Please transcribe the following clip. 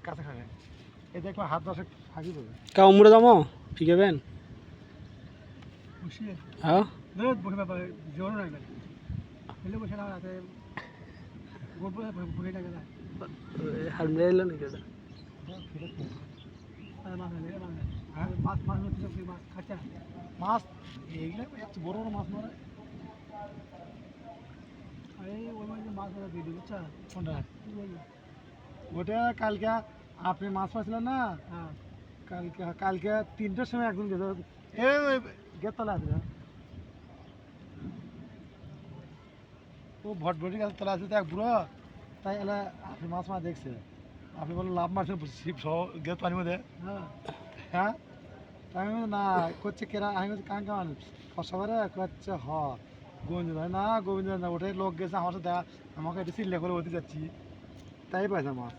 কাছে খাবে এই দেখো হাত দশে ফাঁকি দেবে কা উমরে দামো ঠিক হবেন বসিয়ে হ্যাঁ বসে বাবা জোর নাই এলে বসে না রাতে গোল বসে বসে থাকে না হার মেরে নাকি এটা মাছ এইগুলো এত বড় বড় মাছ মারে আরে ওই মাঝে মাছ ধরা দিয়ে দিচ্ছে কোনটা ওটা কালকে আপনি মাছ পাচ্ছিলেন না কালকে কালকে 3টার সময় একজন গেছে এই গেতলা আছে ও ভটভটি গাছ তলা আছে তো এক বুড়ো তাই এলা আপনি মাছ মাছ দেখছে আপনি বললেন লাভ মাছ শিপ সহ গেত পানির মধ্যে হ্যাঁ তাই আমি না করছে কেরা আমি বলছি কান কামান ফসবারে করছে হ গোবিন্দ না গোবিন্দ না ওটাই লোক গেছে আমার সাথে আমাকে একটু চিল্লা করে ওতে যাচ্ছি তাই পাইছে মাছ